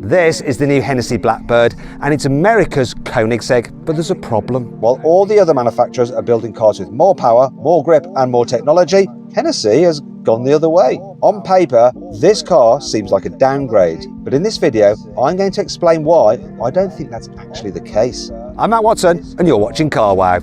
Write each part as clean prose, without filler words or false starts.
This is the new Hennessey Blackbird, and it's America's Koenigsegg, but there's a problem. While all the other manufacturers are building cars with more power, more grip and more technology, Hennessey has gone the other way. On paper, this car seems like a downgrade, but in this video, I'm going to explain why I don't think that's actually the case. I'm Matt Watson, and you're watching Car Wow.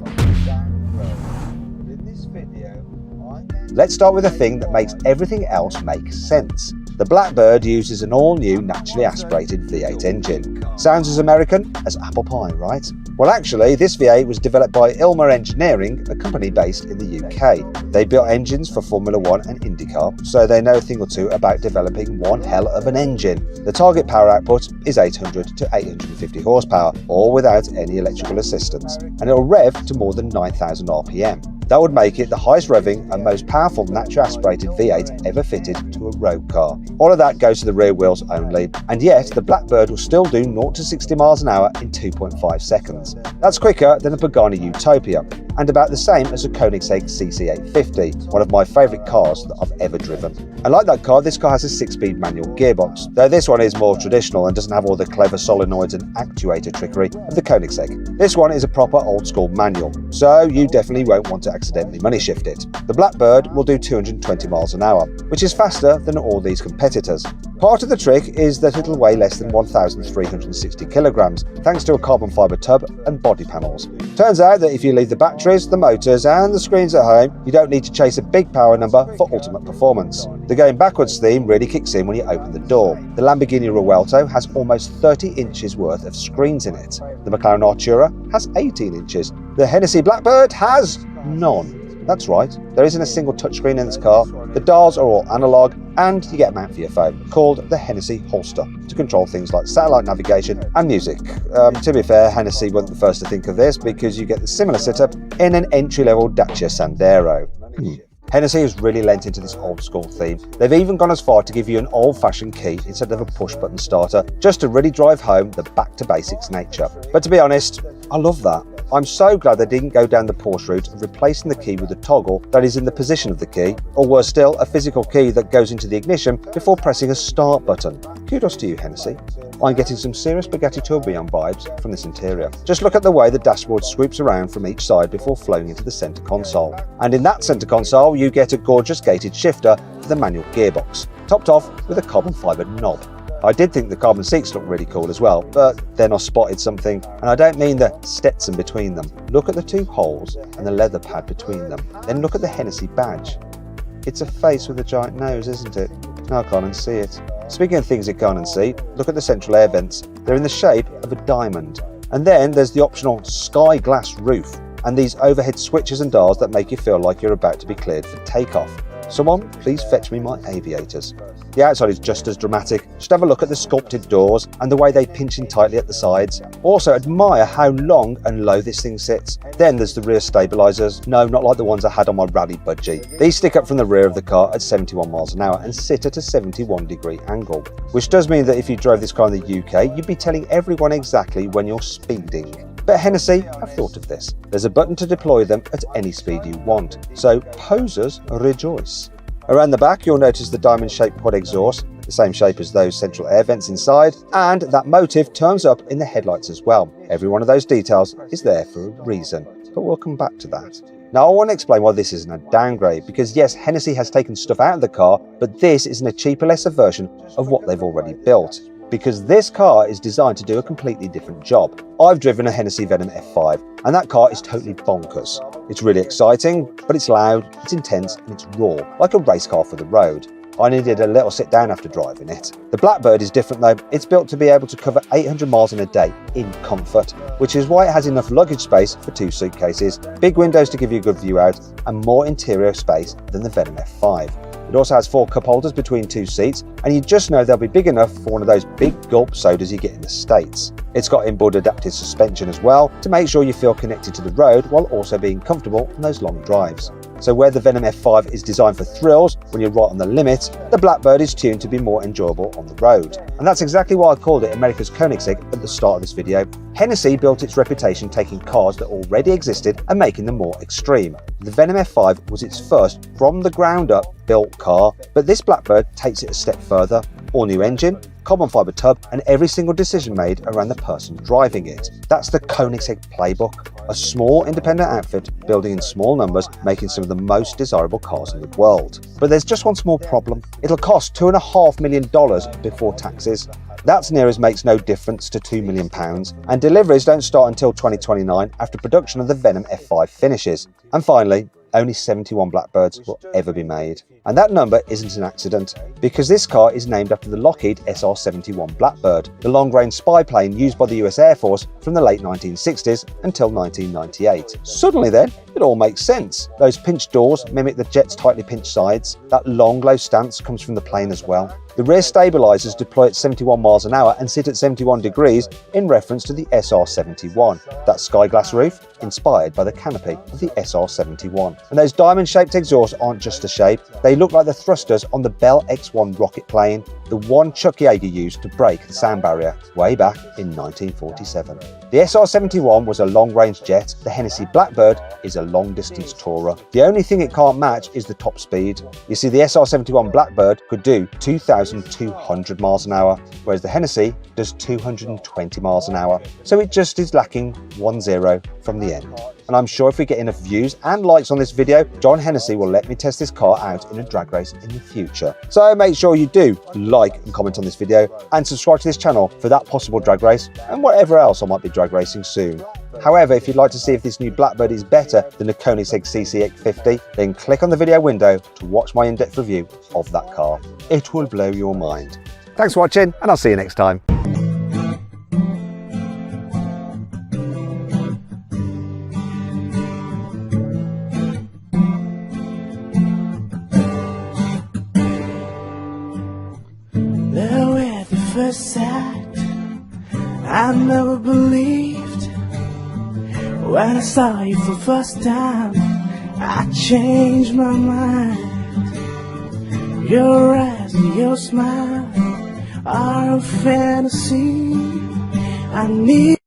Let's start with the thing that makes everything else make sense. The Blackbird uses an all-new naturally aspirated V8 engine. Sounds as American as apple pie, right? Well, actually, this V8 was developed by Ilmer Engineering, a company based in the UK. They built engines for Formula 1 and IndyCar, so they know a thing or two about developing one hell of an engine. The target power output is 800 to 850 horsepower, all without any electrical assistance, and it'll rev to more than 9,000 RPM. That would make it the highest revving and most powerful naturally aspirated V8 ever fitted to a road car. All of that goes to the rear wheels only, and yet the Blackbird will still do 0 to 60 miles an hour in 2.5 seconds. That's quicker than a Pagani Utopia, and about the same as a Koenigsegg CC850, one of my favourite cars that I've ever driven. And like that car, this car has a 6-speed manual gearbox, though this one is more traditional and doesn't have all the clever solenoids and actuator trickery of the Koenigsegg. This one is a proper old-school manual, so you definitely won't want to accidentally money shift it. The Blackbird will do 220 miles an hour, which is faster than all these competitors. Part of the trick is that it'll weigh less than 1,360 kilograms, thanks to a carbon fibre tub and body panels. Turns out that if you leave the batteries, the motors and the screens at home, you don't need to chase a big power number for ultimate performance. The going backwards theme really kicks in when you open the door. The Lamborghini Revuelto has almost 30 inches worth of screens in it. The McLaren Artura has 18 inches. The Hennessey Blackbird has none. That's right, there isn't a single touchscreen in this car, the dials are all analogue, and you get a mount for your phone, called the Hennessey Holster, to control things like satellite navigation and music. To be fair, Hennessey wasn't the first to think of this, because you get the similar setup in an entry-level Dacia Sandero. Hennessey has really lent into this old school theme. They've even gone as far to give you an old-fashioned key instead of a push-button starter, just to really drive home the back-to-basics nature. But to be honest, I love that. I'm so glad they didn't go down the Porsche route of replacing the key with a toggle that is in the position of the key, or worse still, a physical key that goes into the ignition before pressing a start button. Kudos to you, Hennessey. I'm getting some serious Bugatti Tourbillon vibes from this interior. Just look at the way the dashboard swoops around from each side before flowing into the centre console. And in that centre console, you get a gorgeous gated shifter for the manual gearbox, topped off with a carbon fibre knob. I did think the carbon seats looked really cool as well, but then I spotted something, and I don't mean the Stetson between them. Look at the two holes and the leather pad between them. Then look at the Hennessey badge. It's a face with a giant nose, isn't it? No, I can't unsee it. Speaking of things you can't unsee, look at the central air vents. They're in the shape of a diamond. And then there's the optional sky glass roof, and these overhead switches and dials that make you feel like you're about to be cleared for takeoff. Someone, please fetch me my aviators. The outside is just as dramatic. Just have a look at the sculpted doors and the way they pinch in tightly at the sides. Also admire how long and low this thing sits. Then there's the rear stabilisers. No, not like the ones I had on my rally budgie. These stick up from the rear of the car at 71 miles an hour and sit at a 71-degree angle, which does mean that if you drove this car in the UK, you'd be telling everyone exactly when you're speeding. But Hennessey have thought of this. There's a button to deploy them at any speed you want, so posers rejoice. Around the back, you'll notice the diamond-shaped quad exhaust, the same shape as those central air vents inside, and that motif turns up in the headlights as well. Every one of those details is there for a reason, but we'll come back to that. Now, I want to explain why this isn't a downgrade, because yes, Hennessey has taken stuff out of the car, but this isn't a cheaper, lesser version of what they've already built. Because this car is designed to do a completely different job. I've driven a Hennessey Venom F5, and that car is totally bonkers. It's really exciting, but it's loud, it's intense, and it's raw, like a race car for the road. I needed a little sit down after driving it. The Blackbird is different though. It's built to be able to cover 800 miles in a day in comfort, which is why it has enough luggage space for 2 suitcases, big windows to give you a good view out, and more interior space than the Venom F5. It also has 4 cup holders between 2 seats, and you just know they'll be big enough for one of those big gulp sodas you get in the States. It's got inboard adaptive suspension as well to make sure you feel connected to the road while also being comfortable on those long drives. So where the Venom F5 is designed for thrills when you're right on the limit, the Blackbird is tuned to be more enjoyable on the road. And that's exactly why I called it America's Koenigsegg at the start of this video. Hennessey built its reputation taking cars that already existed and making them more extreme. The Venom F5 was its first from the ground up built car, but this Blackbird takes it a step further. all new engine, carbon fibre tub, and every single decision made around the person driving it. That's the Koenigsegg playbook, a small independent outfit building in small numbers, making some of the most desirable cars in the world. But there's just one small problem. It'll cost $2.5 million before taxes. That's near as makes no difference to £2 million, and deliveries don't start until 2029 after production of the Venom F5 finishes. And finally, only 71 Blackbirds will ever be made. And that number isn't an accident, because this car is named after the Lockheed SR-71 Blackbird, the long-range spy plane used by the US Air Force from the late 1960s until 1998. Suddenly then, it all makes sense. Those pinched doors mimic the jet's tightly pinched sides. That long low stance comes from the plane as well. The rear stabilisers deploy at 71 miles an hour and sit at 71 degrees in reference to the SR-71. That sky glass roof, inspired by the canopy of the SR-71. And those diamond-shaped exhausts aren't just a shape, they look like the thrusters on the Bell X-1 rocket plane, the one Chuck Yeager used to break the sound barrier way back in 1947. The SR-71 was a long-range jet, the Hennessey Blackbird is a long-distance tourer. The only thing it can't match is the top speed. You see, the SR-71 Blackbird could do 2,200 miles an hour, whereas the Hennessey does 220 miles an hour. So it just is lacking 1-0 from the end. And I'm sure if we get enough views and likes on this video, John Hennessey will let me test this car out in a drag race in the future. So make sure you do like and comment on this video and subscribe to this channel for that possible drag race and whatever else I might be drag racing soon. However, if you'd like to see if this new Blackbird is better than the Koenigsegg CC850, then click on the video window to watch my in-depth review of that car. It will blow your mind. Thanks for watching, and I'll see you next time. First sight, I never believed. When I saw you for the first time, I changed my mind. Your eyes and your smile are a fantasy I need.